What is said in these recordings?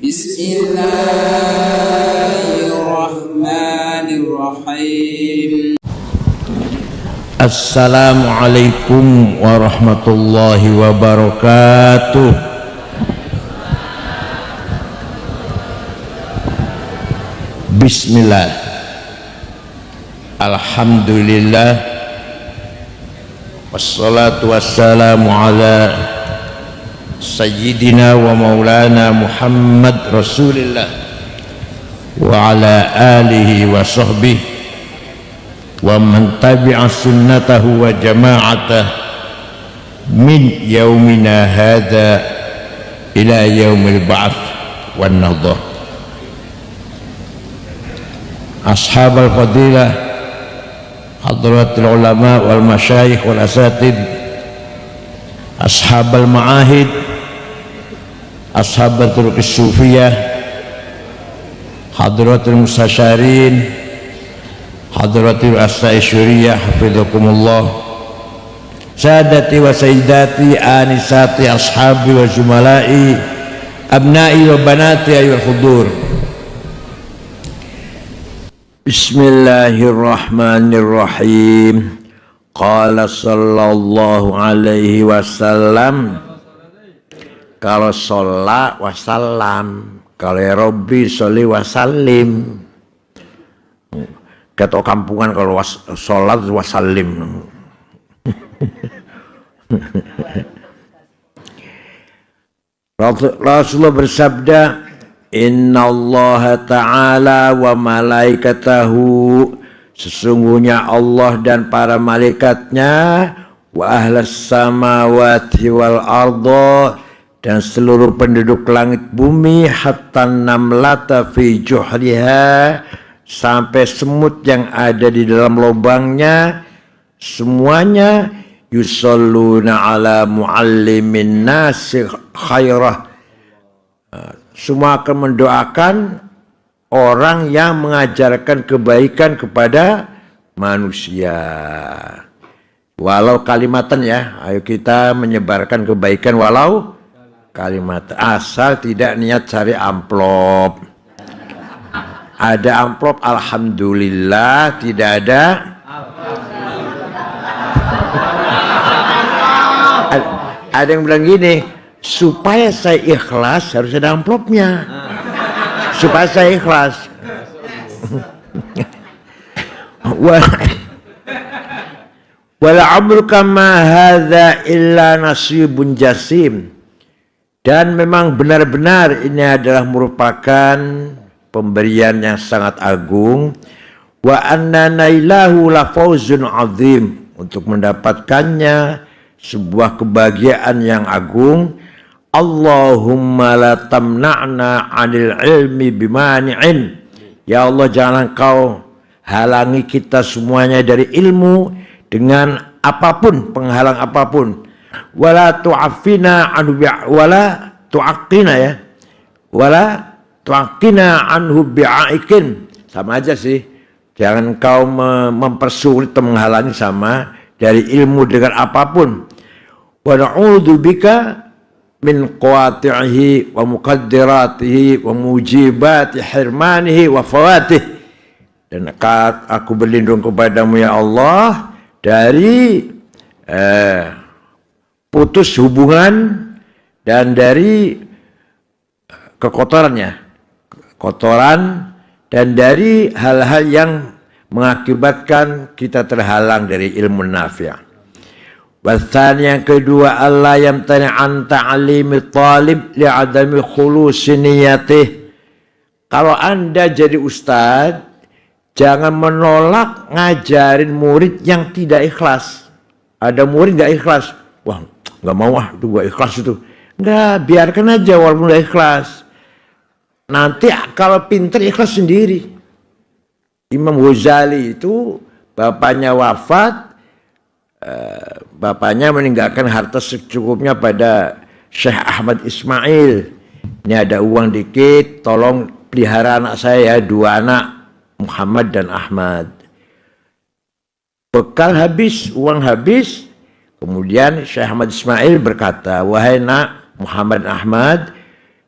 Bismillahirrahmanirrahim. Assalamualaikum warahmatullahi wabarakatuh. Bismillah. Alhamdulillah. Wassalatu wassalamu ala Sayyidina wa maulana Muhammad Rasulillah wa ala alihi wa sahbihi wa man tabi'a sunnatahu wa jama'atah min yaumina hadha ila yaumil ba'ats wan nahdhah. Ashabal fadilah, hadratul ulama wal masyayikh wal asatid, ashabal ma'ahid, ashabatul sufiyah, hadratul mustasyarin, hadratul asaisyuriyah, hafizakumullah, sadati wa sayyidati, anisati, ashabi wa zumalai, abnai wa banati ayyul hudur. Bismillahirrahmanirrahim. Qala sallallahu alaihi wasallam, kalau sholat wassalam, kalau ya Rabbi sholli wasallim. Kata kampungan kalau sholat wassalim. Rasulullah bersabda, Inna Allah Ta'ala wa malaikatahu, sesungguhnya Allah dan para malaikatnya, wa ahlas samawati wal arda, dan seluruh penduduk langit bumi, hatta namlata fi juhriha, sampai semut yang ada di dalam lubangnya, semuanya yusalluna ala muallimin nasi khairah, semua akan mendoakan orang yang mengajarkan kebaikan kepada manusia. Walau kalimatan, ya, ayo kita menyebarkan kebaikan walau kalimat, asal tidak niat cari amplop. Ada amplop alhamdulillah, tidak ada ada yang bilang gini, supaya saya ikhlas harus ada amplopnya, supaya saya ikhlas. Wala amruka ma hadza illa nasibun jasim, dan memang benar-benar ini adalah merupakan pemberian yang sangat agung. Wa anna nailahu la fawzun azim, untuk mendapatkannya sebuah kebahagiaan yang agung. Allahumma la tamna'na 'anil ilmi bimani'in, ya Allah jangan Engkau halangi kita semuanya dari ilmu dengan apapun, penghalang apapun. Wala tu'affina anhu wala tu'aqqina, ya, wala tu'aqqina anhu bi'aikin, sama aja sih, jangan Engkau mempersulit atau menghalangi sama dari ilmu dengan apapun. Wa na'udzu bika min qawati'ihi wa muqaddiratihi wa mujibati hirmanihi wa fawatih, dan aku berlindung kepadamu ya Allah dari putus hubungan dan dari kekotorannya, kotoran, dan dari hal-hal yang mengakibatkan kita terhalang dari ilmu nafi'. Wasan yang kedua, Allah yang tanya an ta'limi talib li'adami khulusi niyatih. Kalau Anda jadi ustadz, jangan menolak ngajarin murid yang tidak ikhlas. Ada murid gak ikhlas, wah gak mau, itu gak ikhlas itu. Enggak, biarkan aja walaupun gak ikhlas. Nanti kalau pinter ikhlas sendiri. Imam Ghazali itu bapaknya wafat, bapaknya meninggalkan harta secukupnya pada Syekh Ahmad Ismail. Ini ada uang dikit, tolong pelihara anak saya, 2 anak, Muhammad dan Ahmad. Bekal habis, uang habis, kemudian Syekh Ahmad Ismail berkata, wahai nak Muhammad dan Ahmad,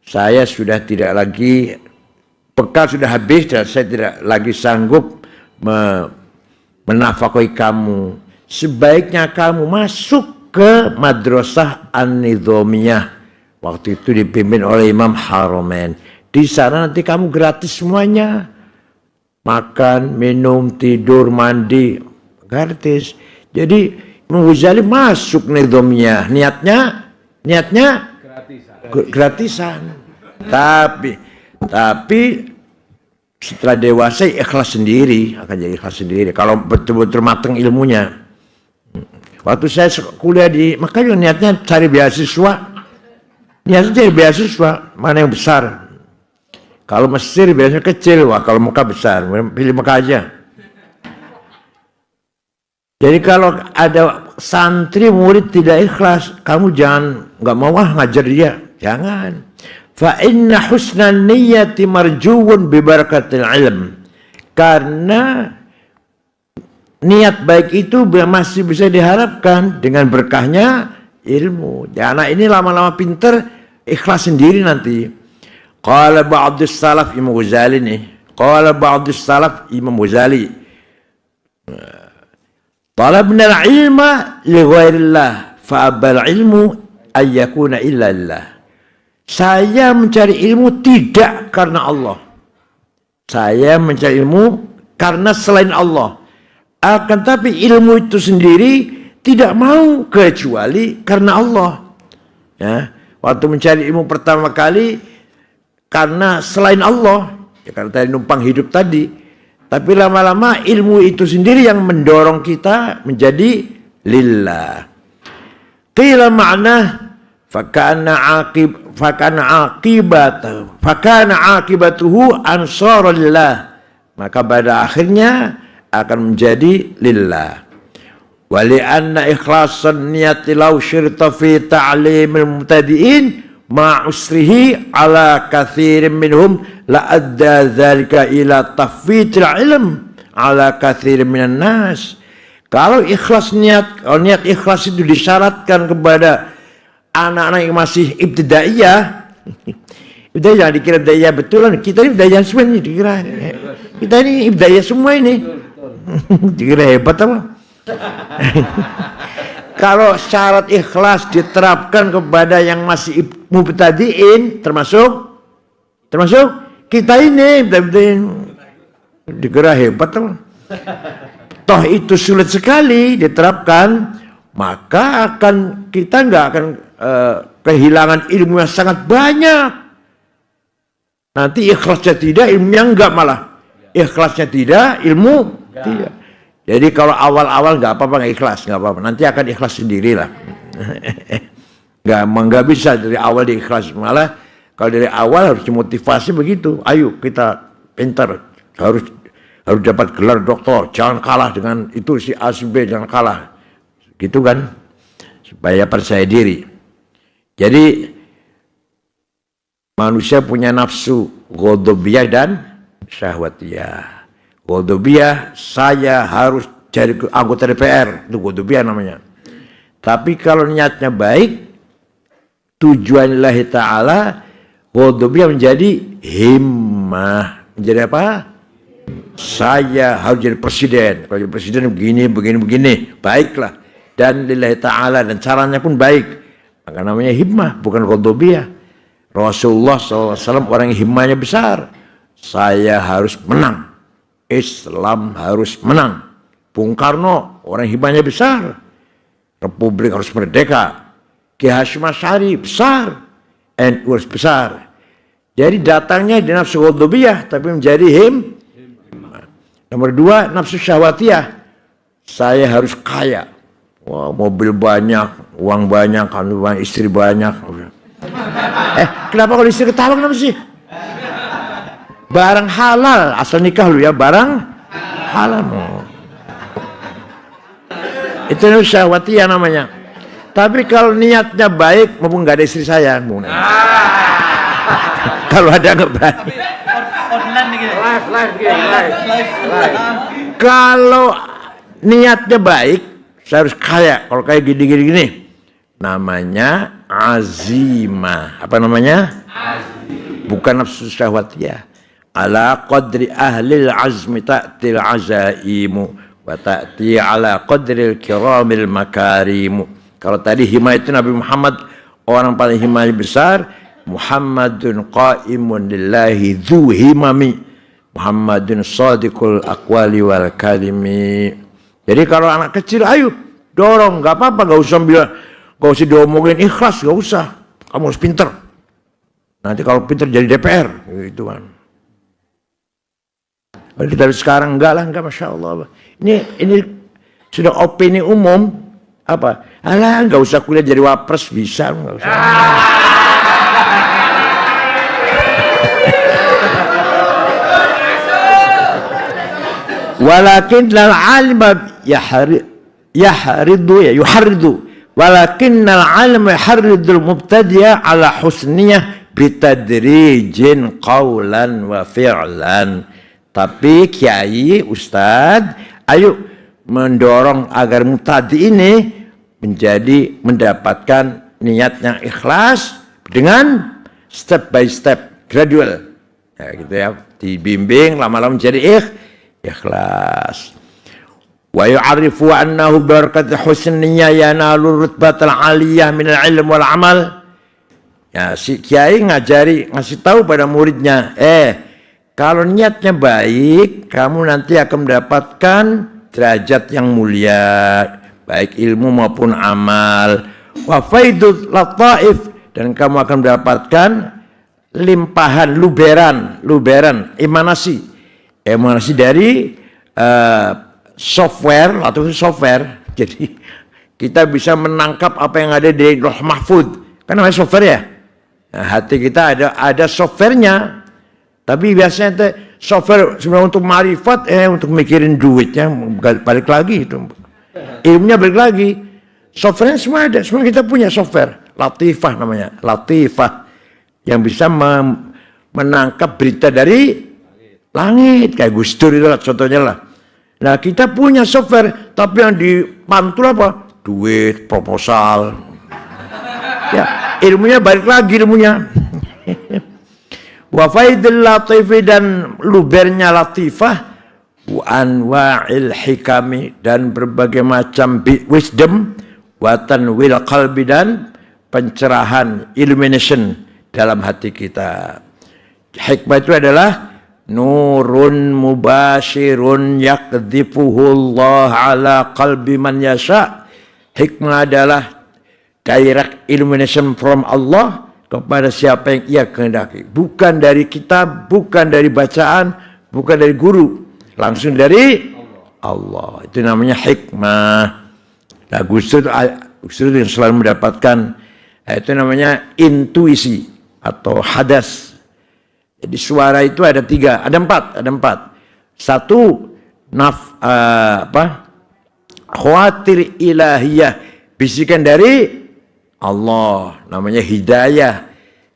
saya sudah tidak lagi, bekal sudah habis dan saya tidak lagi sanggup menafkahi kamu. Sebaiknya kamu masuk ke Madrasah An-Nizamiyah. Waktu itu dipimpin oleh Imam Haramain. Di sana nanti kamu gratis semuanya. Makan, minum, tidur, mandi, gratis. Jadi Imam Ghazali masuk Nizamiyah. Niatnya gratisan. Tapi setelah dewasa ikhlas sendiri, akan jadi ikhlas sendiri. Kalau betul-betul matang ilmunya. Waktu saya kuliah di Mekah juga niatnya cari beasiswa. Niatnya cari beasiswa, mana yang besar. Kalau Mesir biasanya kecil, wah kalau Mekah besar, pilih Mekah aja. Jadi kalau ada santri murid tidak ikhlas, kamu jangan nggak mau ngajar dia, jangan. Fa inna husnan niyyati marjuun bi barakatil ilm. Karena niat baik itu masih bisa diharapkan dengan berkahnya ilmu. Ya, anak ini lama-lama pinter, ikhlas sendiri nanti. Qala ba'dus salaf Imam Ghazali nih. Qala ba'dus salaf Imam Ghazali. Talabna al-ilma li ghairillah fa abal ilmu ay yakuna illa lillah. Saya mencari ilmu tidak karena Allah. Saya mencari ilmu karena selain Allah. Akan tapi ilmu itu sendiri tidak mau kecuali karena Allah. Ya, waktu mencari ilmu pertama kali karena selain Allah, ya karena tadi numpang hidup tadi. Tapi lama-lama ilmu itu sendiri yang mendorong kita menjadi lillah. Qila ma'na fakana aqibatuhu ansara lillah. Maka pada akhirnya akan menjadi lillah. Wa li'anna ikhlasan niyati law syirta fi ta'limil mubtadi'in ma usrihi ala kathirin minhum la adda dzalika ila tafwitil ilm ala kathirin minan nas. Kalau ikhlas niat, kalau niat ikhlas itu disyaratkan kepada anak-anak yang masih ibtidaiyah, udah jangan dikira ibtidaiyah betulan, kita ini ibtidaiyah semua ini dikira. Kita ini ibtidaiyah semua ini. Dikira hebat apa? Kalau syarat ikhlas diterapkan kepada yang masih mubtadi'in, termasuk kita ini, dikira hebat apa? Toh itu sulit sekali diterapkan, maka kita nggak akan kehilangan ilmu yang sangat banyak. Nanti ikhlasnya tidak, ilmunya enggak malah. Ikhlasnya tidak, ilmu tidak. Jadi kalau awal-awal nggak apa-apa, nggak ikhlas, nggak apa-apa. Nanti akan ikhlas sendirilah. Nggak bisa dari awal diikhlas. Malah kalau dari awal harus dimotivasi begitu. Ayo kita pintar, harus dapat gelar doktor. Jangan kalah dengan itu si A si B, jangan kalah. Gitu kan? Supaya percaya diri. Jadi manusia punya nafsu ghadabiyah dan syahwatiyah. Ghadabiyah, saya harus jadi anggota DPR, itu ghadabiyah namanya. Tapi kalau niatnya baik, tujuan lillahi ta'ala, ghadabiyah menjadi himmah. Menjadi apa? Saya harus jadi presiden. Kalau jadi presiden begini. Baiklah. Dan lillahi ta'ala, dan caranya pun baik. Maka namanya himmah, bukan ghadabiyah. Rasulullah SAW orang yang himmahnya besar. Saya harus menang. Islam harus menang. Bung Karno orang himmahnya besar. Republik harus merdeka. Ki Hasyim Asy'ari besar. NU harus besar. Jadi datangnya di nafsu ghadabiyah tapi menjadi Nomor 2, nafsu syahwatiyah. Saya harus kaya. Wah, mobil banyak, uang banyak, istri banyak. Kenapa kalau istri ketawa kenapa sih? Barang halal, asal nikah lu ya, barang halal. Itu syahwatiyah namanya. Tapi kalau niatnya baik, maupun nggak ada istri saya. Kalau ada nggak baik. Kalau niatnya baik, saya harus kaya. Kalau kayak gini, namanya azimah. Apa namanya? bukan nafsu syahwatiyah. Ala qadri ahlil azmi ta'til azaimu wa ta'ti ala qadril kiramil makarimu. Kalau tadi himah itu Nabi Muhammad orang paling himah besar, Muhammadun qaimun lillahi dzu himami, Muhammadun shadiqul aqwali wal kalimi. Jadi kalau anak kecil, ayo dorong, nggak apa-apa, nggak usah bilang, nggak usah diomongin ikhlas, nggak usah. Kamu harus pinter. Nanti kalau pinter jadi DPR, gitu kan. Dari sekarang enggak lah, enggak, masya Allah. Ini sudah opini umum apa? Alah, nggak usah kuliah jadi wapres, bisa nggak usah. Walakinnal alima yuharridu walakinnal alima yuharridul mubtadi'a ala husniyah bitadrijin qawlan wa fi'lan. Tapi kiai, ustadz, ayo mendorong agar mubtadi ini mendapatkan niat yang ikhlas dengan step by step, gradual. Ya, gitu ya, dibimbing lama-lama menjadi ikhlas. Wa yu'arifu annahu barakat husniyah yanalu rutbatal aliyah minal ilm wal amal. Ya, si kiai ngasih tahu pada muridnya, kalau niatnya baik, kamu nanti akan mendapatkan derajat yang mulia, baik ilmu maupun amal. Wa faidul lataif, dan kamu akan mendapatkan limpahan, luberan, emanasi dari software atau software. Jadi kita bisa menangkap apa yang ada di Lauh Mahfuz. Kan namanya software ya. Nah, hati kita ada softwarenya. Tapi biasanya software sebenarnya untuk marifat, untuk mikirin duitnya, balik lagi itu. Ilmunya balik lagi. Softwarenya semua ada, semua kita punya software. Latifah namanya, Latifah. Yang bisa menangkap berita dari langit. Kayak Gus Dur itu lah, contohnya lah. Nah kita punya software, tapi yang dipantul apa? Duit, proposal. Ya, ilmunya balik lagi ilmunya. Wa faidul latifi, dan lubernya latifah, wa anwa'il hikami, dan berbagai macam wisdom, wa tanwil qalbi, dan pencerahan, illumination dalam hati kita. Hikmah itu adalah nurun mubashirun yakdzifuhullah ala qalbi man yasha. Hikmah adalah direct illumination from Allah kepada siapa yang ia kehendaki. Bukan dari kitab, bukan dari bacaan, bukan dari guru, langsung dari Allah. Itu namanya hikmah. Nah, Gus Dur yang selalu mendapatkan, itu namanya intuisi atau hadas. Jadi suara itu ada empat. Satu, khawatir ilahiyah, bisikan dari Allah, namanya hidayah.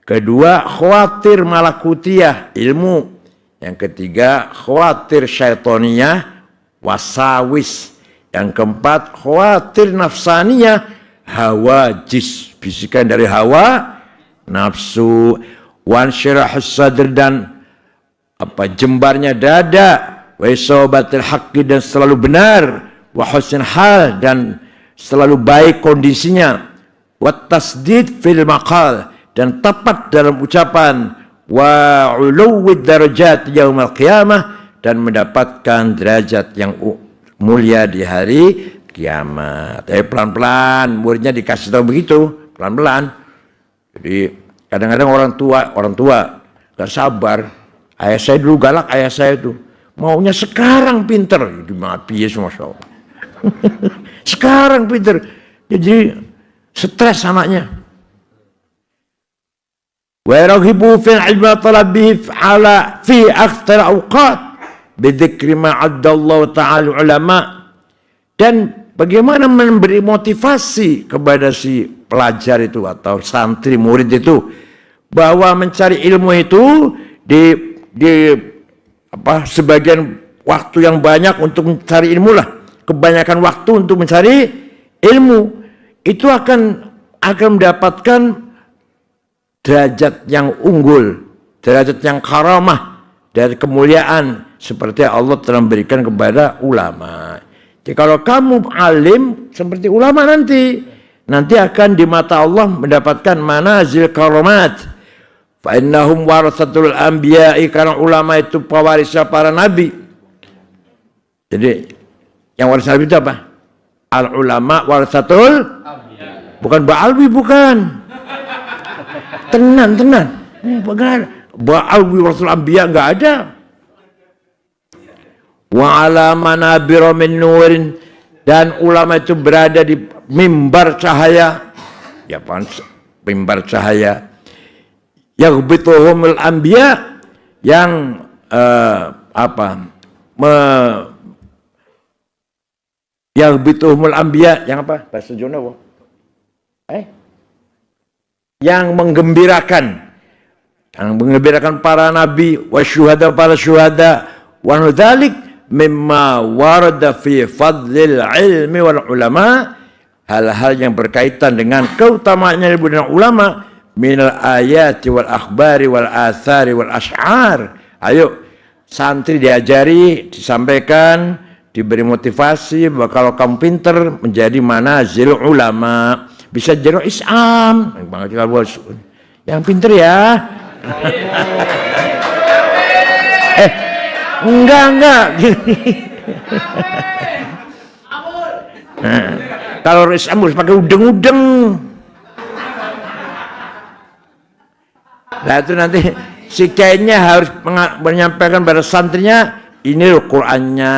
Kedua, khawatir malakutiyah, ilmu. Yang ketiga, khawatir syaitoniyah, wasawis. Yang keempat, khawatir nafsaniyah, hawajis, bisikan dari hawa nafsu. Wansyirahus sadr, dan jembarnya dada, wa isobatil haqqi, dan selalu benar, wa husnul hal, dan selalu baik kondisinya, wa tasdid fil maqal, dan tepat dalam ucapan, wa uluwid darajat yaumil qiyamah, dan mendapatkan derajat yang mulia di hari kiamat. Tapi pelan-pelan, muridnya dikasih tahu begitu, pelan-pelan. Jadi kadang-kadang orang tua gak sabar. Ayah saya dulu galak, ayah saya itu maunya sekarang pinter, gimana piye, masya Allah. Sekarang pinter, jadi stres anaknya. Wa yarghibu fil ilmi talabihi ala fi akthar awqat bi dzikri ma 'addallahu ta'ala ulama. Dan bagaimana memberi motivasi kepada si pelajar itu atau santri murid itu, bahwa mencari ilmu itu di sebagian waktu yang banyak untuk mencari ilmu lah, kebanyakan waktu untuk mencari ilmu itu akan mendapatkan derajat yang unggul, derajat yang karamah dari kemuliaan seperti Allah telah memberikan kepada ulama. Jadi kalau kamu alim seperti ulama nanti akan di mata Allah mendapatkan manazil karamat. Fa innahum waratsatul anbiya'i, karena ulama itu pewarisnya para nabi. Jadi yang waris nabi itu apa? Al ulama waratsatul anbiya. Bukan Ba'alwi, bukan. Tenan. Ba'alwi waratsatul anbiya enggak ada. Wa ala manabir min nurin, dan ulama itu berada di mimbar cahaya. Ya, mimbar cahaya. Yaghbituhumul anbiya, yang yaghbituhumul anbiya, yang apa? Bahasa Jawa. Yang menggembirakan para nabi, wasyuhada, para syuhada, wa nudzalik mimma warada fi fadlil ilmi wal ulama, hal-hal yang berkaitan dengan keutamaannya ilmu dan ulama, minal ayati wal akhbari wal athari wal ash'ar. Ayo santri diajari, disampaikan, diberi motivasi bahwa kalau kamu pinter menjadi manazil ulama, bisa jadi Islam. Yang pinter ya. Enggak. Kalau Islam harus pakai udeng-udeng. Nah itu nanti si kiainya harus menyampaikan pada santrinya, ini loh Qur'annya.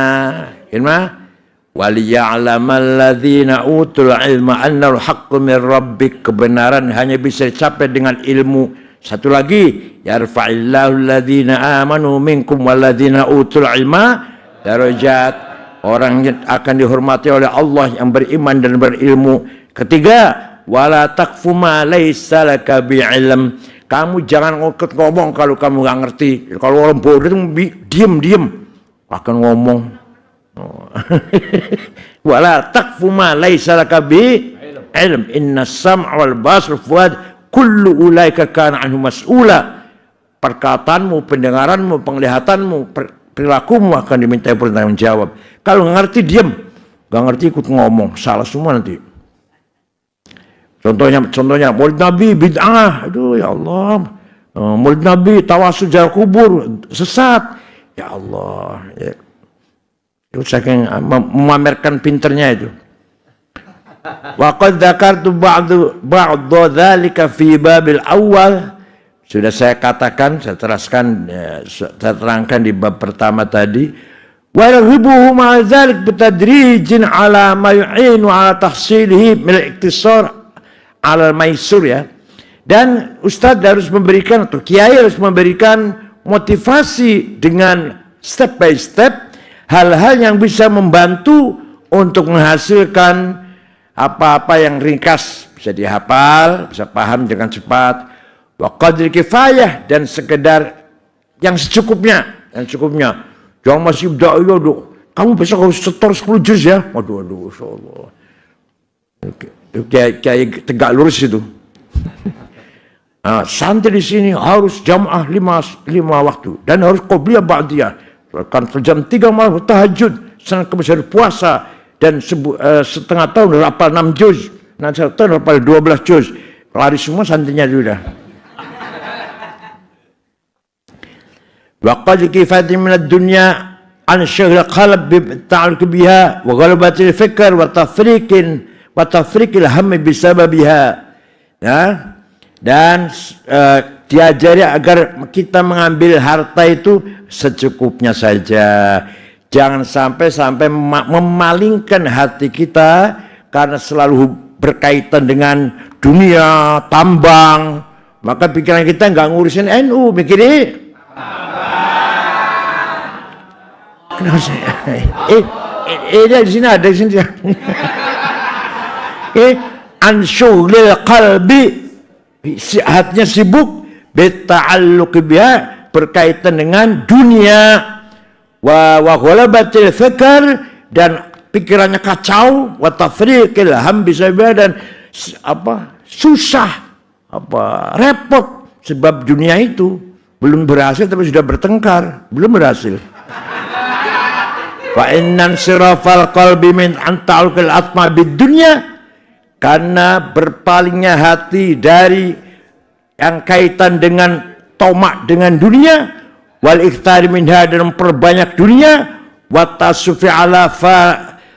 Waliya'lamal ladzina utul ilma annal haqqu mir rabbik, kebenaran hanya bisa dicapai dengan ilmu. Satu lagi, yarfa'illahu alladzina amanu minkum walladzina utul ilma darajat. Orang yang akan dihormati oleh Allah yang beriman dan berilmu. Ketiga, wala taqfu ma laysa laka bi'ilm. Kamu jangan ngomong kalau kamu nggak ngerti. Kalau orang bodoh itu diem akan ngomong. Wala taqfu ma laysa laka bi'ilm. Inna sam'a wal basra fuad kullu ulaika kana anhu mas'ula. Perkataanmu, pendengaranmu, penglihatanmu, perilakumu akan dimintai pertanggungjawab. Kalau nggak ngerti diam, nggak ngerti ikut ngomong, salah semua nanti. Contohnya Maulid Nabi bid'ah, aduh ya Allah. Maulid Nabi tawasul jarak kubur, sesat, ya Allah. Ya. Itu saking memamerkan pinternya itu. Wa qad dzakartu ba'du dzalika fi babil awal. Sudah saya katakan, saya terangkan di bab pertama tadi. Wa yarhibuhu ma'a dzalik bitadrijin ala ma yu'inu ala tahsilihi min al-iktisar ala al-maisur, ya. Dan Ustadz harus memberikan, atau Kiai harus memberikan motivasi dengan step by step hal-hal yang bisa membantu untuk menghasilkan apa-apa yang ringkas, bisa dihafal, bisa paham dengan cepat. Wa qadri kifayah, dan sekedar yang secukupnya, Jangan masih dakwah dong. Kamu besok harus setor 10 juz ya. Waduh, insyaallah. Kayak tegak lurus itu. Nah, santri di sini harus jamaah 5 waktu dan harus qobliyah ba'diyah. Kan jam 3 malam tahajud, senang kebiasaan puasa, dan setengah tahun hafal 6 juz. Nanti setahun hafal 12 juz. Lari semua santrinya sudah. Waqad kifati min ad-dunya an syaghl qalb bita'alluq biha wa ghalabatil fikr wa tafriqil hammi bisababiha. Ya. Dan diajari agar kita mengambil harta itu secukupnya saja. Jangan sampai memalingkan hati kita karena selalu berkaitan dengan dunia, tambang. Maka pikiran kita nggak ngurusin NU, mikirin kenapa saya? Di sini ada di sini. Ansyughlil qalbi, hatinya sibuk, bita'alluq biha, berkaitan dengan dunia, wa ghalabatil fikr, dan pikirannya kacau, wa tafriqil hambi sabah, dan susah, repot sebab dunia itu. belum berhasil tapi sudah bertengkar, belum berhasil. Fa innan sirafal qalbi min anta'ul atma bid dunya, karena berpalingnya hati dari yang kaitan dengan tomak dengan dunia, wal ikhtari minha, dan memperbanyak dunia, wa tasufi ala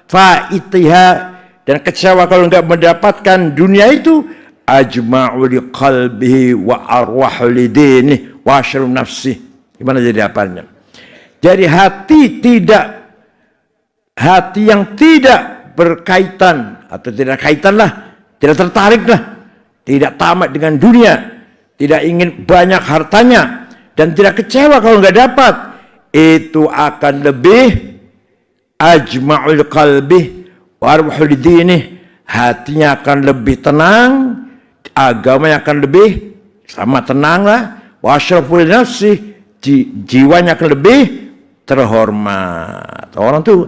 faitiha, dan kecewa kalau enggak mendapatkan dunia itu, ajma'u li qalbihi wa arwahu li dinihi wa asyru nafsi. Gimana jadi apanya? Jadi hati yang tidak berkaitan atau tidak kaitanlah, tidak tertariklah, tidak tamak dengan dunia, tidak ingin banyak hartanya, dan tidak kecewa kalau nggak dapat, itu akan lebih ajma'ul qalbi wa arwahu li dinihi, hatinya akan lebih tenang, agamanya akan lebih sama tenanglah, wa asyrafu li nafsi, jiwanya akan lebih terhormat. Orang tuh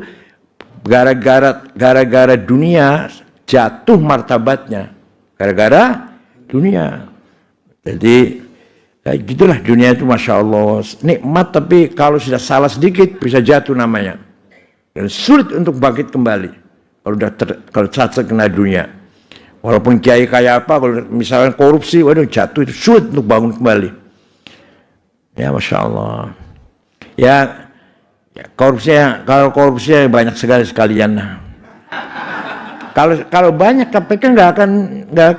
gara-gara dunia jatuh martabatnya, gara-gara dunia. Jadi gitulah dunia itu, masya Allah nikmat, tapi kalau sudah salah sedikit bisa jatuh namanya, dan sulit untuk bangkit kembali kalau saat terkena dunia. Walaupun kiai kayak apa, kalau misalnya korupsi, waduh jatuh, itu sulit untuk bangun kembali. Ya masya Allah. Ya korupsinya, kalau korupsinya banyak sekalian. Kalau banyak KPK nggak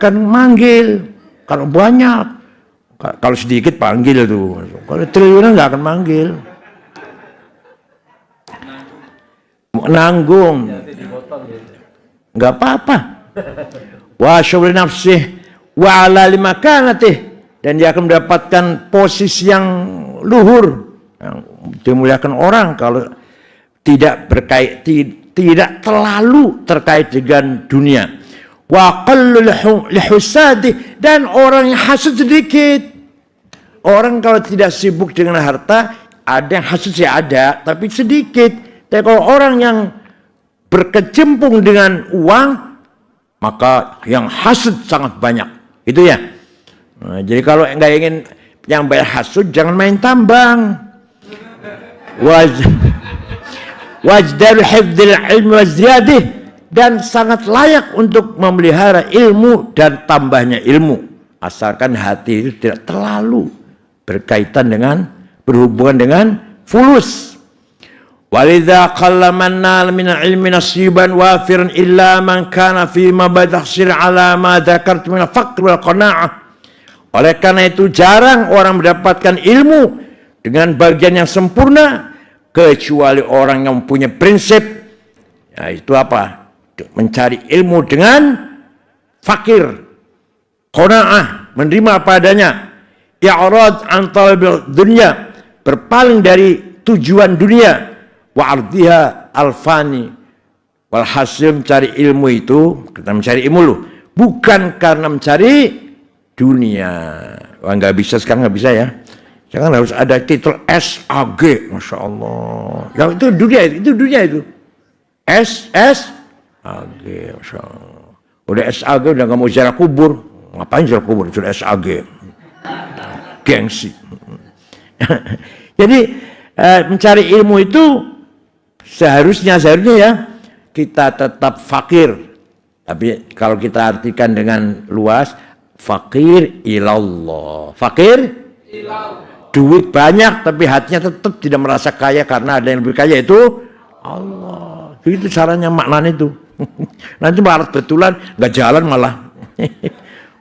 akan manggil. Kalau banyak, kalau sedikit panggil tuh. Kalau triliunan nggak akan manggil. Nanggung, nggak apa-apa. Wa syukur nafsih wa ala limakanatih, dan dia akan mendapatkan posisi yang luhur, yang dimuliakan orang kalau tidak terlalu terkait dengan dunia. Wa qallu lihusadi, dan orang yang hasud sedikit. Orang kalau tidak sibuk dengan harta, ada yang hasud sih ada, tapi sedikit. Tapi kalau orang yang berkecimpung dengan uang, maka yang hasud sangat banyak. Itu ya. Nah, jadi kalau nggak ingin yang banyak hasud, jangan main tambang. Wajdaru hifdzil ilmi wa ziyadih, dan sangat layak untuk memelihara ilmu dan tambahnya ilmu, asalkan hati itu tidak terlalu berkaitan dengan, berhubungan dengan fulus. Walidha qalla man nal min ilmi nasiban wafiran illa man kana fi ma badakhsir ala ma dzakartu min al-faqr wal qanaa'ah. Oleh karena itu jarang orang mendapatkan ilmu dengan bagian yang sempurna, kecuali orang yang mempunyai prinsip. Ya, itu apa? Mencari ilmu dengan fakir, qanaa'ah, menerima apa adanya, i'rad an talabil dunya, berpaling dari tujuan dunia, wa ardiha alfani, walhasil mencari ilmu itu, kita mencari ilmu loh, bukan karena mencari dunia. Wah, nggak bisa sekarang, nggak bisa ya. Jangan harus ada titel SAG, masya Allah. Yang itu dunia itu. SAG, masya Allah. Udah SAG udah nggak mau ziarah kubur, ngapain ziarah kubur? Sudah SAG, gengsi. Jadi mencari ilmu itu seharusnya ya kita tetap fakir. Tapi kalau kita artikan dengan luas, fakir ilallah. Fakir ilallah. Duit banyak tapi hatinya tetap tidak merasa kaya karena ada yang lebih kaya, itu Allah. Itu caranya maknanya itu. Nanti malah betulan nggak jalan malah.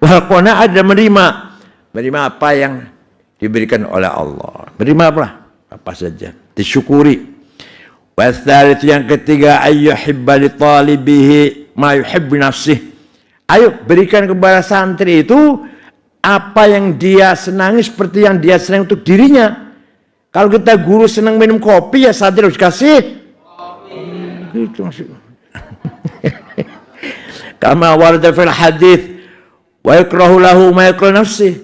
Walaupun ada menerima apa yang diberikan oleh Allah. Menerima apa saja, disyukuri. Wasalits, yang ketiga, ayyuhibba li talibihi ma yuhibbu nafsih. Ayo berikan kepada santri itu apa yang dia senangi seperti yang dia senang untuk dirinya. Kalau kita guru senang minum kopi, ya santri harus kasih kopi. Gitu maksudnya. Kama warada fil hadits wa yakrahu lahu ma yakrahu nafsih.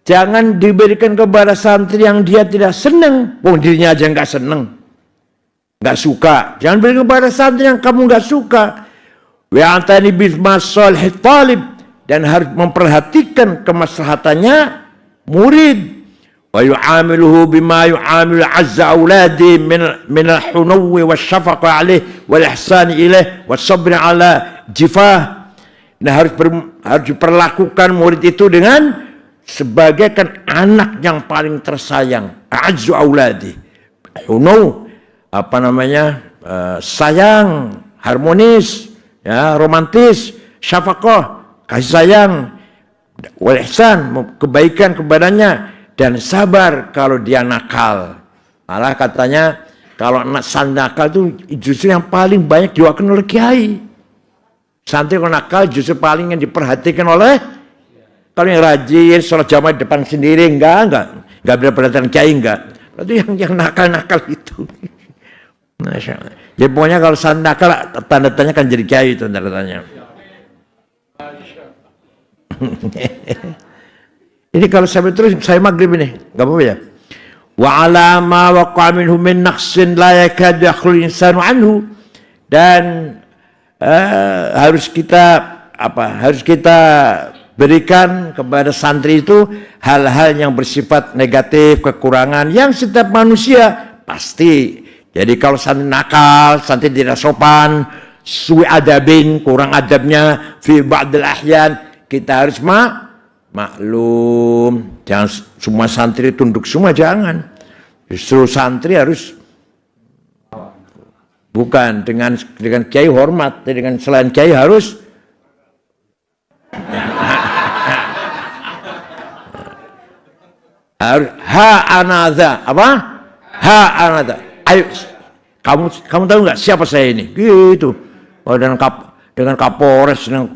Jangan diberikan kepada santri yang dia tidak senang. Dirinya aja nggak senang, nggak suka. Jangan berikan kepada santri yang kamu nggak suka. Wa'atani bil masalih talib, dan harus memperhatikan kemaslahatannya murid. wa yu'amiluhu bima yu'amilu azza auladi min al-hunuwi wasyafaqa alaih wal ihsani ilaih wasabri ala jifah. Nah, harus diperlakukan murid itu dengan sebagai kan anak yang paling tersayang, azzu auladi. Hunaw apa namanya? Sayang, harmonis, ya, romantis, syafaqah, kasih sayang, wal ihsan, kebaikan kepadanya, dan sabar kalau dia nakal. Malah katanya kalau nakal itu justru yang paling banyak diwakilkan oleh kiai. Santri kalau nakal justru paling yang diperhatikan oleh, kalau yang rajin sholat jamaah di depan sendiri enggak berperhatian kiai enggak. Berarti yang nakal-nakal itu. Masya Allah. Ya pokoknya kalau santri nakal tanda-tandanya kan jadi kiai itu tanda-tandanya. Ini kalau sampai terus saya maghrib ini, enggak apa-apa ya. Wa ala ma waqa'a minhu min naqsin la yakadu yakhlu insanu anhu, dan harus kita berikan kepada santri itu hal-hal yang bersifat negatif, kekurangan yang setiap manusia pasti. Jadi kalau santri nakal, santri tidak sopan, su'i adabin, kurang adabnya, fi ba'dil ahyan, kita harus maklum. Jangan semua santri tunduk semua, jangan. Justru santri harus bukan dengan kiai hormat, dengan selain kiai harus anada apa? Anada. Ayo, kamu tahu nggak siapa saya ini? Gitu. Dengan Kapolres, dengan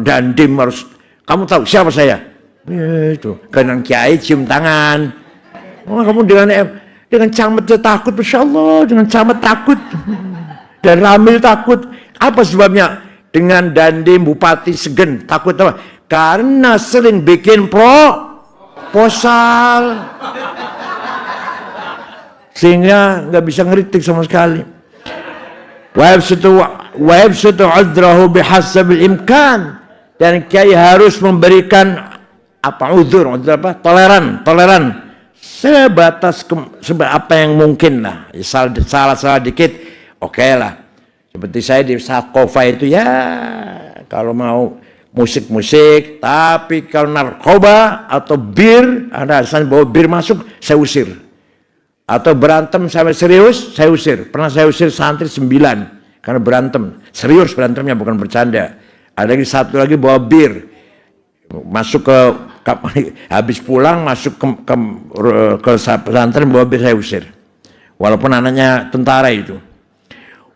Dandim harus kamu tahu siapa saya? Gitu. Dengan kiai cium tangan. Oh, kamu dengan camat takut, Masya Allah, dengan camat takut, dan Ramil takut. Apa sebabnya? Dengan Dandim, Bupati Segen takut apa? Karena sering bikin proposal, sehingga nggak bisa ngeritik sama sekali. Wa yabsutu 'udzrahu bihasabil imkan, dan kiai harus memberikan uzur apa? Toleran. Sebatas apa yang mungkin lah. Salah dikit, oke lah. Seperti saya di Sakofa itu ya, kalau mau musik, tapi kalau narkoba atau bir, ada alasan bawa bir masuk, saya usir. Atau berantem sampai serius, saya usir. Pernah saya usir santri 9 karena berantem. Serius berantemnya, bukan bercanda. Ada lagi satu lagi bawa bir, masuk ke habis pulang masuk ke pesantren bawa bir, saya usir. Walaupun anaknya tentara itu.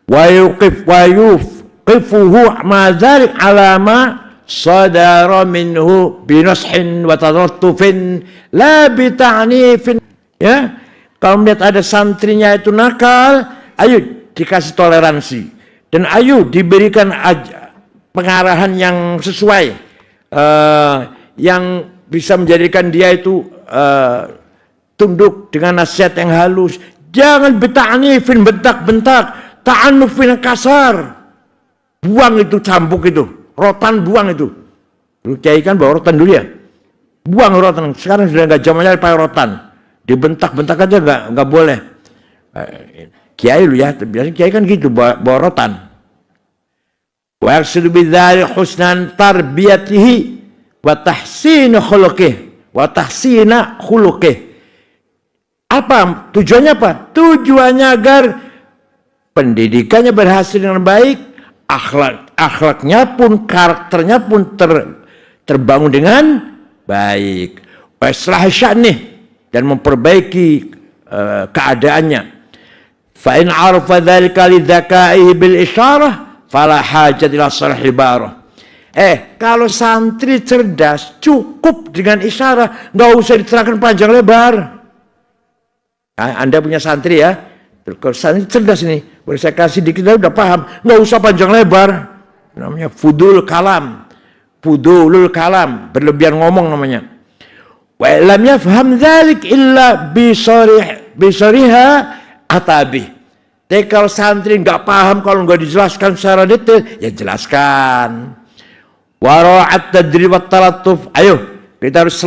Wa yuqifuhu ma dzalik alama sadara minhu binashin wa tadattufin la bita'nifin. Ya, kalau melihat ada santrinya itu nakal, ayo dikasih toleransi dan ayo diberikan pengarahan yang sesuai, yang bisa menjadikan dia itu tunduk dengan nasihat yang halus. Jangan beta'nifin, bentak-bentak, ta'annufin kasar. Buang itu cambuk itu, rotan buang itu. Dulu kiai kan bawa rotan dulu ya. Buang rotan, sekarang sudah enggak zamannya pakai rotan. Dibentak-bentak aja enggak boleh. Kiai lu ya, biasanya kiai kan gitu bawa rotan. Wa yaqsidu bidzalika husnan tarbiyatihi wa tahsin khuluqih. Apa tujuannya? Tujuannya agar pendidikannya berhasil dengan baik, akhlaknya pun, karakternya pun terbangun dengan baik. Wa islah sya'nih, dan memperbaiki keadaannya. Fa in arafa dzalika li dzakaihi bil isyarah fala hajat ila sharh ibarah. Kalau santri cerdas, cukup dengan isyarat, nggak usah diterangkan panjang lebar. Anda punya santri ya, kalau santri cerdas ini, boleh saya kasih dikit, udah paham, nggak usah panjang lebar. Namanya fudulul kalam, berlebihan ngomong namanya. Wa lam yafham dzalik illa bisariha atabi. Tapi kalau santri nggak paham, kalau nggak dijelaskan secara detail, ya jelaskan. Wara'at tadrib wat talatuf. Ayo, kita harus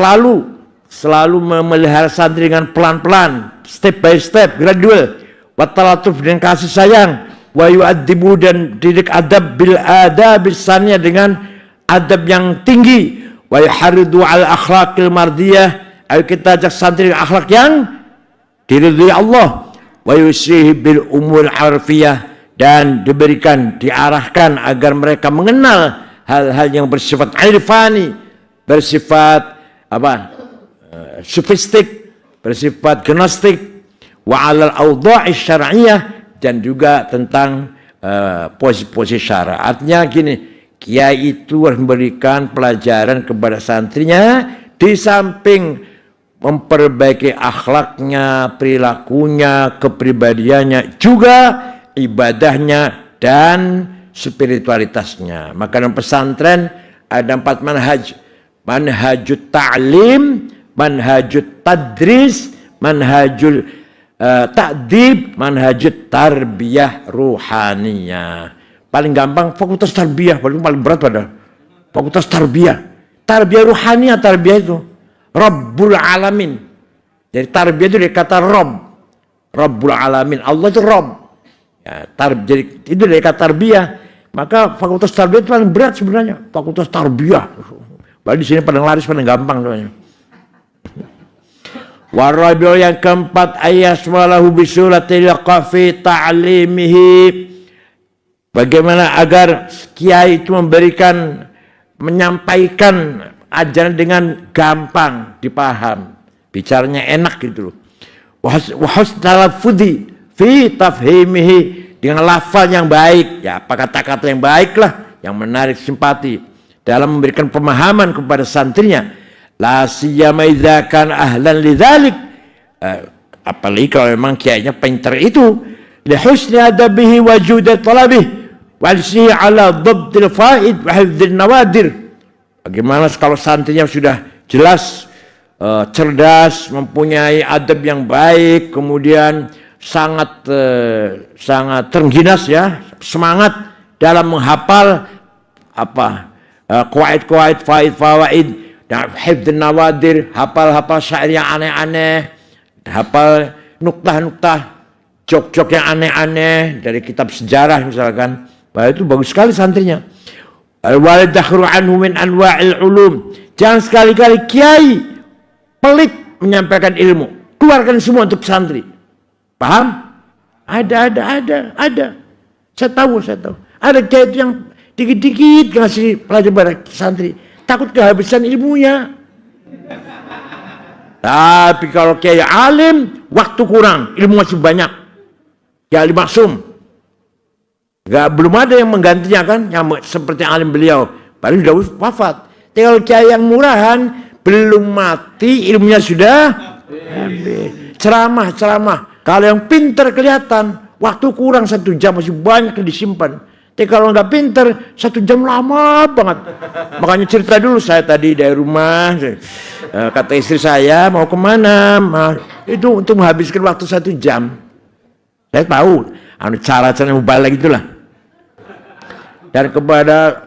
selalu memelihara santri dengan pelan-pelan, step by step, gradual, wa talatuf dengan kasih sayang, wa yu'addibu dan didik adab bil adab bisannya dengan adab yang tinggi, wa yuharridu al akhlaqil mardiyah, ayo kita ajak santri dengan akhlak yang diridhai Allah, wa yusihi bil umur arfiyah, dan diberikan, diarahkan agar mereka mengenal hal-hal yang bersifat irfani, bersifat sofistik, bersifat gnostik, wa 'alal awdha'i syar'iyyah, dan juga tentang posisi syara. Artinya gini, kiai itu harus memberikan pelajaran kepada santrinya di samping memperbaiki akhlaknya, perilakunya, kepribadiannya, juga ibadahnya dan spiritualitasnya. Maka dalam pesantren ada 4 manhaj: manhajut ta'lim, manhajut tadris, manhajul ta'dib, manhajut tarbiyah ruhaniyah. Paling gampang fakultas tarbiyah, paling berat pada fakultas tarbiyah. Tarbiyah ruhaniyah, tarbiyah itu Rabbul Alamin. Jadi tarbiyah itu dari kata Rabb, Rabbul Alamin, Allah itu Rabb. Ya, jadi itu dari kata tarbiyah. Maka fakultas tarbiyah itu paling berat sebenarnya, fakultas tarbiyah. Padahal di sini paling laris, paling gampang sebenarnya. Warabil yang keempat, ayaswalahu bisuratil qafi ta'limihi. Bagaimana agar kiai itu menyampaikan ajaran dengan gampang dipaham, bicaranya enak gitu loh. Wa husnul talaffuzi fi tafhimihi, dengan lafal yang baik, ya apa kata-kata yang baik lah, yang menarik simpati dalam memberikan pemahaman kepada santrinya. La siyama idza kana ahlan lidzalik, apalagi kalau memang kiainya pintar itu, li husni adabihi wa judat talabih wal si ala dhabtil faid wa hifdzin nawadir. Bagaimana kalau santrinya sudah jelas cerdas, mempunyai adab yang baik, kemudian sangat terengginas ya, semangat dalam menghafal qawaid-qawaid, fawaid, dan hifdzun nawadir, hafal syair yang aneh-aneh, hafal nuktah-nuktah, jok-jok yang aneh-aneh dari kitab sejarah misalkan. Bah, itu bagus sekali santrinya. Wal dakhru anhu min anwa'il ulum. Jangan sekali-kali kiai pelit menyampaikan ilmu. Keluarkan semua untuk santri. Paham? Ada. Saya tahu. Ada kiai yang dikit-dikit ngasih pelajaran pada santri, takut kehabisan ilmunya. Tapi kalau kiai alim, waktu kurang, ilmu masih banyak. Kiai Maksum, belum ada yang menggantinya kan, yang seperti alim beliau, paling sudah wafat. Tinggal kiai yang murahan, belum mati, ilmunya sudah habis. Ceramah. Kalau yang pintar kelihatan, waktu kurang 1 jam masih banyak yang disimpan. Tapi kalau nggak pintar, 1 jam lama banget. Makanya cerita dulu, saya tadi dari rumah, kata istri saya mau kemana, itu untuk menghabiskan waktu 1 jam. Saya tahu, cara-cara yang balik itulah. Dan kepada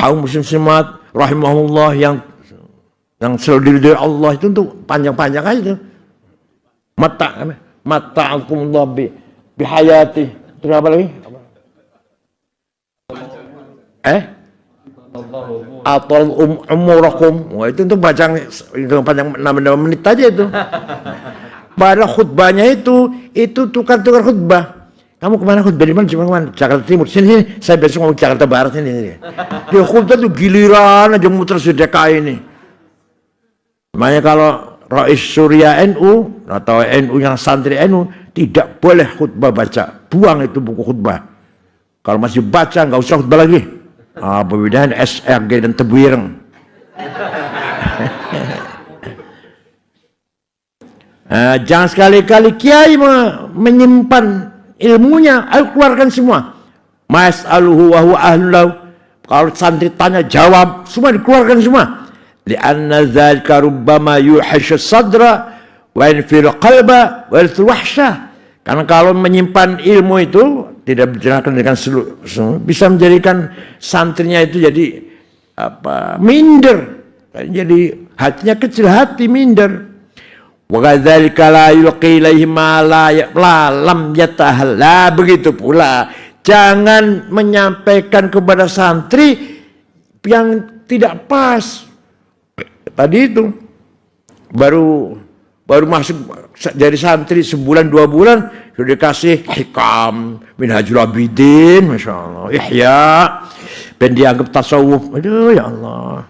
kaum muslim-muslimat rahimahullah yang selalu diridhoi Allah, itu untuk panjang-panjang aja itu. Mata'akumullah bihayati. Terus apa lagi? Atol umurakum. Wah, itu untuk panjang 6 menit aja itu. Pada khutbahnya itu tukar-tukar khutbah. Kamu kemana khutbah di mana? Cuma kemana? Jakarta Timur. Sini. Saya besok mau Jakarta Barat ini. Dia khutbah tuh giliran aja muter sedekah ini. Makanya kalau Rais Surya NU atau NU yang santri NU tidak boleh khutbah baca. Buang itu buku khutbah. Kalau masih baca nggak usah khutbah lagi. Perbedaan SRG dan Tebu Ireng. Jangan sekali-kali kiai menyimpan ilmunya, ayo keluarkan semua. Mas'aluhu wa huwa ahlulahu. Kalau santri tanya jawab, semua dikeluarkan semua. Li'anna dzalika rubbama yuhashu sadra wa yanfiru qalba wa yathul wahsyah. Karena kalau menyimpan ilmu itu tidak berjalan dengan seluruh, bisa menjadikan santrinya itu jadi minder, jadi Hatinya kecil hati, minder. Wa kadzalika la yulqi ilaihi ma la lam yatahalla. Begitu pula jangan menyampaikan kepada santri yang tidak pas. Tadi itu baru masuk jadi santri sebulan 2 bulan sudah dikasih hikam Minhajul Abidin, masya Allah, Ihya, dan dianggap tasawuf. Aduh ya Allah,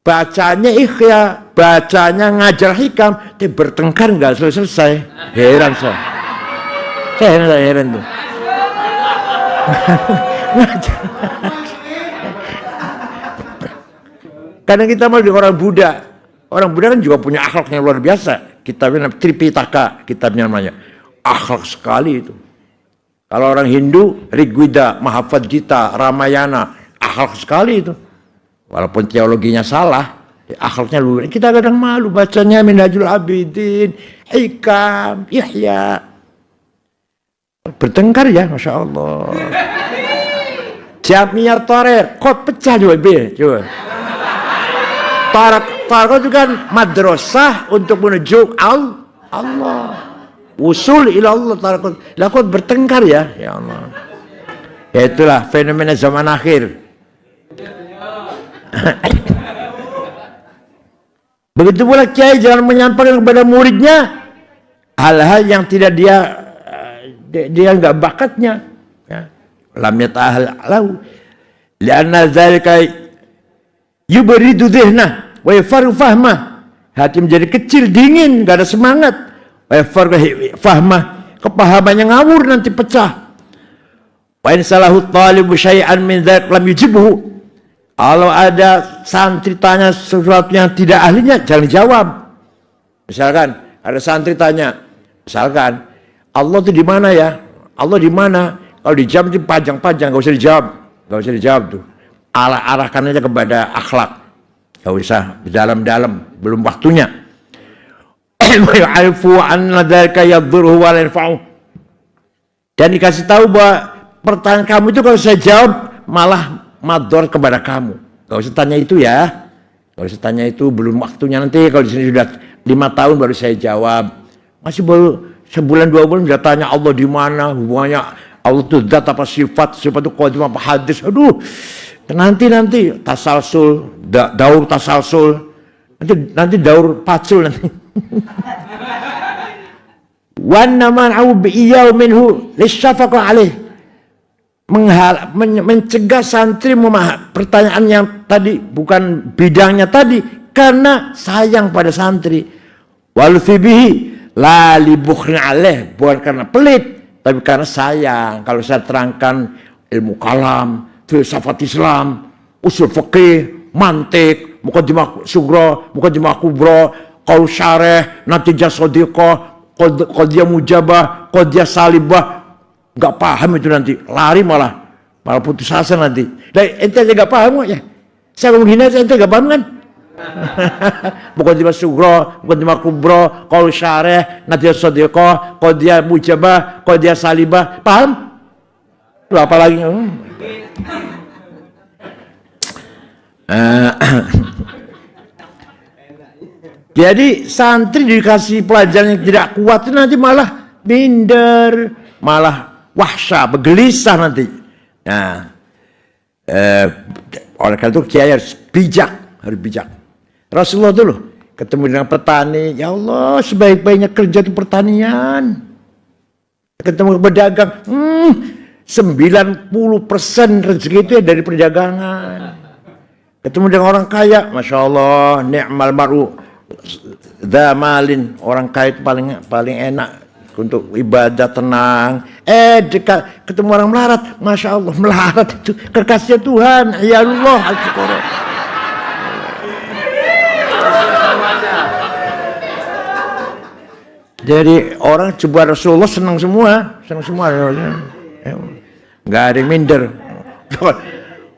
bacanya Ihya, bacanya ngajar hikam, tapi bertengkar nggak selesai. Heran saya heran tuh. Karena kita mau orang Buddha. Orang Buddha kan juga punya akhlak yang luar biasa. Kitabnya Tripitaka, kitabnya namanya. Akhlak sekali itu. Kalau orang Hindu, Rigveda, Mahabharata Gita, Ramayana, akhlak sekali itu. Walaupun teologinya salah, akhlaknya luar. Kita kadang malu bacanya Minhajul Abidin, Hikam, Ihya. Bertengkar ya, masya Allah. Jami'at Tareq, kok pecah juga coba. Tareq itu kan madrasah untuk menuju Allah. Usul ila Allah tareq. Lah kok bertengkar ya? Ya Allah. Ya itulah fenomena zaman akhir. Begitu pula kiai jangan menyampaikan kepada muridnya hal-hal yang tidak dia enggak bakatnya. Ya. Lam yata'ahal lahu. Lianna dzalika yubridu dhihna wa yafaru fahmah. Hati menjadi kecil, dingin, gak ada semangat. Wa yafaru fahmah, kepahamannya ngawur, nanti pecah. Wa in salahu talibu syai'an min dzalik lam yujibhu. Kalau ada santri tanya sesuatu yang tidak ahlinya, jangan jawab. Misalkan ada santri tanya, misalkan Allah itu di mana ya? Allah di mana? Kalau dijawab itu panjang-panjang, gak usah dijawab. Gak usah dijawab tuh. Arahkan aja kepada akhlak. Gak usah dalam-dalam, belum waktunya. Dan dikasih tahu bahwa pertanyaan kamu itu kalau saya jawab malah mador kepada kamu. Gak usah tanya itu ya. Gak usah tanya itu, belum waktunya. Nanti kalau di sini sudah 5 tahun baru saya jawab. Masih baru sebulan 2 bulan sudah tanya Allah di mana, hubungannya Allah itu zat apa sifat itu qadim apa hadis. Aduh. Nanti tasalsul, daur tasalsul, nanti daur pacul nanti. Wan nama'u bi'iyau minhu lisyafaqa alaih. Mencegah santri pertanyaan yang tadi bukan bidangnya tadi karena sayang pada santri. Wal fi bihi la li bukhrin alaih, bukan karena pelit tapi karena sayang. Kalau saya terangkan ilmu kalam, filsafat Islam, usul fikih, mantik, muqaddimah sughra, muqaddimah kubra, qaul syarih, natijah shadiqah, qadiyah mujabah, qadiyah salibah, enggak paham itu nanti, lari malah putus asa nanti. Dan ente enggak paham ya? Saya menghina ente enggak paham kan? Muqaddimah sughra, muqaddimah kubra, qaul syarih, natijah shadiqah, qadiyah mujabah, qadiyah salibah, paham? Lu apa lagi? Jadi santri dikasih pelajaran yang tidak kuat itu nanti malah minder, malah wahsya, bergelisah nanti. Nah, oleh karena itu kiai harus bijak. Rasulullah dulu ketemu dengan petani, ya Allah sebaik-baiknya kerja itu pertanian. Ketemu pedagang, 90% rezeki itu ya dari perdagangan. Ketemu dengan orang kaya, masya Allah, ni'mal mar'u dha malin, orang kaya itu paling enak untuk ibadah tenang. Dekat ketemu orang melarat, masya Allah, melarat itu kekasih Tuhan, ya Allah, al-syukur. Jadi orang coba Rasulullah senang semua. Nggak ada yang minder.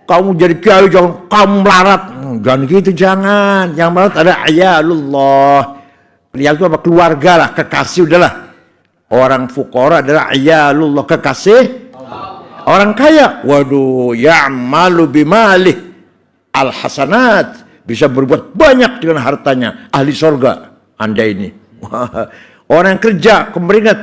Kamu jadi kiai jangan kamu melarat, jangan gitu, jangan. Yang melarat ada ayalullah. Ayal itu apa? Keluarga lah, kekasih udahlah. Orang fuqara adalah ayalullah, kekasih. Orang kaya, waduh, ya'malu bimalih al hasanat bisa berbuat banyak dengan hartanya. Ahli sorga Anda ini. Orang yang kerja, keringat,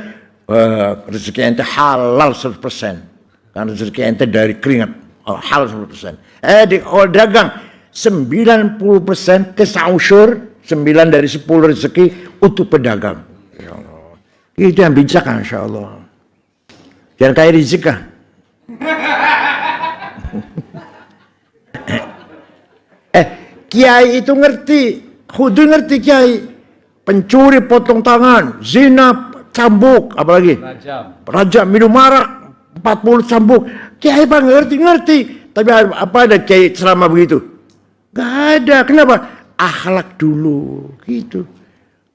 rezeki ente halal 100%. Karena rezeki ente dari keringat, halal 100%. Di dagang, 90% kesausur, 9 dari 10 rezeki untuk pedagang. Ya Allah. Itu yang bijak, insya Allah. Jangan kayak rezeki. Kiai itu ngerti, Khudri ngerti kiai. Pencuri potong tangan, zina cambuk, apalagi rajam minum arak 40 cambuk. Kiai bang ngerti. Tapi apa ada kiai selama begitu? Gak ada. Kenapa? Akhlak dulu, gitu.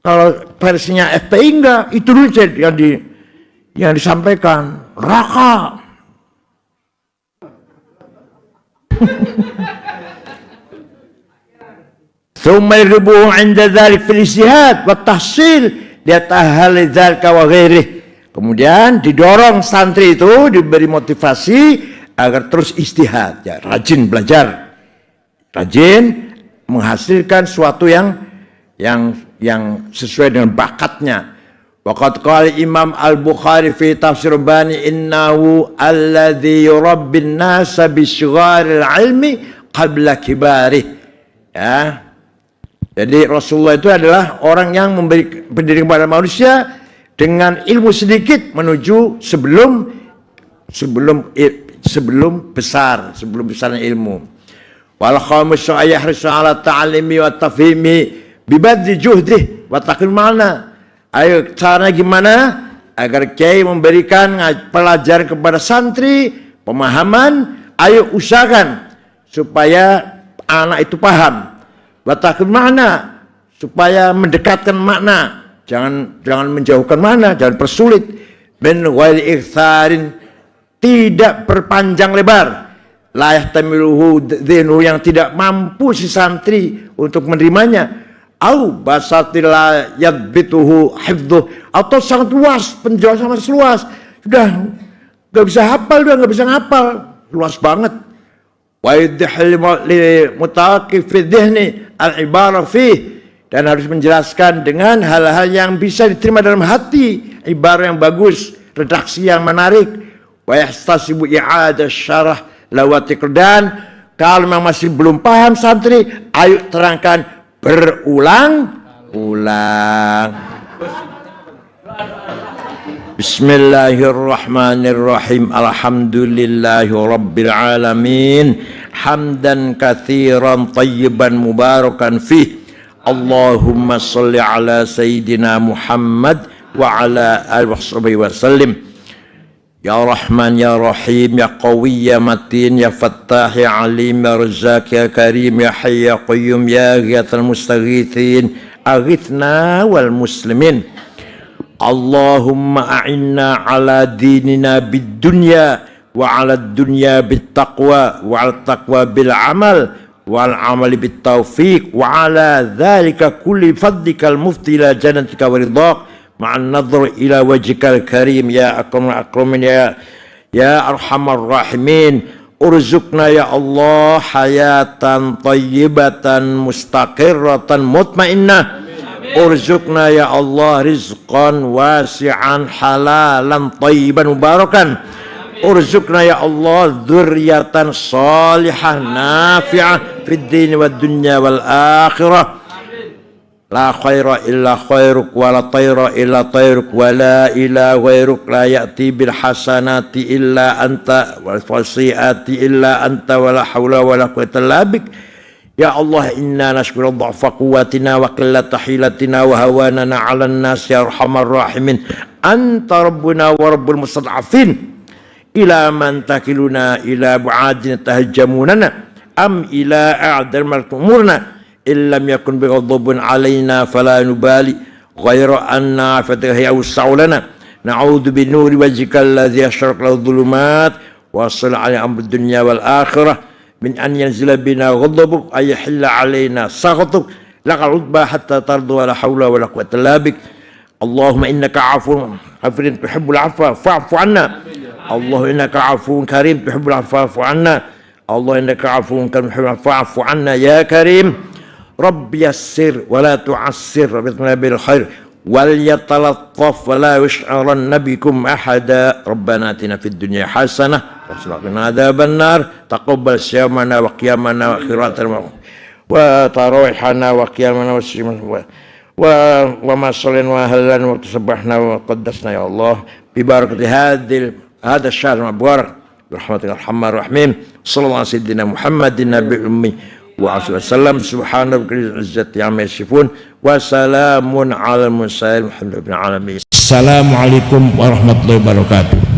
Kalau versinya FPI enggak, itu dulu yang disampaikan. Raka. ثم يرغبوه عند ذلك في الاجتهاد والتحصيل ليتأهل لذلك وغيره. Kemudian didorong santri itu, diberi motivasi agar terus ijtihad, ya, rajin belajar, rajin menghasilkan suatu yang sesuai dengan bakatnya. Waqad qala Imam Al-Bukhari fi tafsir Bani innahu alladhi yurabbin nasa bisyigharil ilmi qabla kibarih. Ya. Jadi Rasulullah itu adalah orang yang memberi pendidikan kepada manusia dengan ilmu sedikit menuju sebelum besarnya ilmu. Wal khamisu ayahrisu ala ta'alimi wa tafhimi bibadli juhdih wa taqil ma'na. Ayo caranya gimana agar kiai memberikan pelajaran kepada santri, pemahaman, ayo usahakan supaya anak itu paham. Batakun makna, supaya mendekatkan makna, jangan menjauhkan makna, jangan persulit. Ben wal iktharin, tidak perpanjang lebar. La yahtamiluhu dhinu, yang tidak mampu si santri untuk menerimanya. Au basatila yadbituhu hifdhuh, atau sangat luas, penjelasan sangat luas. Sudah enggak bisa hafal, udah enggak bisa ngapal, luas banget. Wa yudhil mutaqif fi dhihni al-ibarah fih, dan harus menjelaskan dengan hal-hal yang bisa diterima dalam hati, ibarat yang bagus, redaksi yang menarik. Wa yastasibu i'adah syarah lawati qirdan, kalau memang masih belum paham santri, ayo terangkan berulang-ulang. Bismillahirrahmanirrahim. Alhamdulillahi rabbil alamin. Hamdan katsiran tayyiban mubarakan fih. Allahumma salli ala sayyidina Muhammad wa ala alihi wasallim. Ya Rahman ya Rahim ya Qawi ya Matin ya Fattah ya Alim ya Razzaq ya Karim ya Hayy ya Qayyum ya Ghiyathal Mustaghithin aghithna wal muslimin. Allahumma a'inna ala dinina bid dunya wa ala dunya bit taqwa wa ala taqwa bil amal wal amali bit taufiq wa ala dhalika kulli fadlikal mufti ila jannatika wa ridhaq ma'an nadhr ila wajhikal karim ya akramul akramin ya arhamar rahimin. Urzuqna ya Allah hayatan tayyibatan mustaqirratan mutmainnah. Urzuqna ya Allah rizqan wasi'an halalan tayyiban mubarakan. Urzuqna ya Allah dzurriatan salihah nafi'ah fid din wad dunya wal akhirah. La khaira illa khairuk wa la tayra illa tayruk wa la ilaha ghairuk la ya'ti bil hasanati illa anta wal fasiati illa anta wa la haula wa la quwwata illa bik. Ya Allah inna nashkuru dha'fa quwwatina wa qillata hilatina wa hawanana 'alan nas ya arhamar rahimin. Anta rabbuna wa rabbul mustad'afin. Ila man takiluna ila bu'adina tahajjamunana am ila a'dar umurna illam yakun bighadabun 'alaina fala nubali ghayra anna fatahi awsa'u lana na'udzu bi nuri wajhikal ladzi asyraqal dhulumat wa salla 'ala amrid dunya wal akhirah min an yanzila bina ghadabuk ay yahilla alaina sakhatuk laqad udba hatta tardu wala haula wala quwwata illa bik. Allahumma innaka 'afuwwun ghafurun tuhibbul 'afwa fa'fu 'anna. Allah innaka 'afuwwun karim tuhibbul 'afwa fa'fu 'anna. Allah innaka 'afuwwun karim tuhibbul 'afwa fa'fu 'anna ya karim. Rabbi yassir wa la tu'assir Rabbitna bil khair wal yatalattaf wa la yush'aranna bikum ahada Rabbana atina fid dunya hasanah wa qina adzaban nar taqabbal siyamana wa qiyamana wa akhiratana wa tarawihana wa qiyamana wa masalin wa halan wa tasabbahna wa qaddasna ya Allah bi barakati hadha syahr mubarak birahmatika arhamar rahimin sallallahu alaihi sayyidina Muhammadin nabi ummi wa sallam subhanallahi izzati amma yasifun wa salamun alal mursalin walhamdulillahi alamin. Assalamualaikum warahmatullahi wabarakatuh.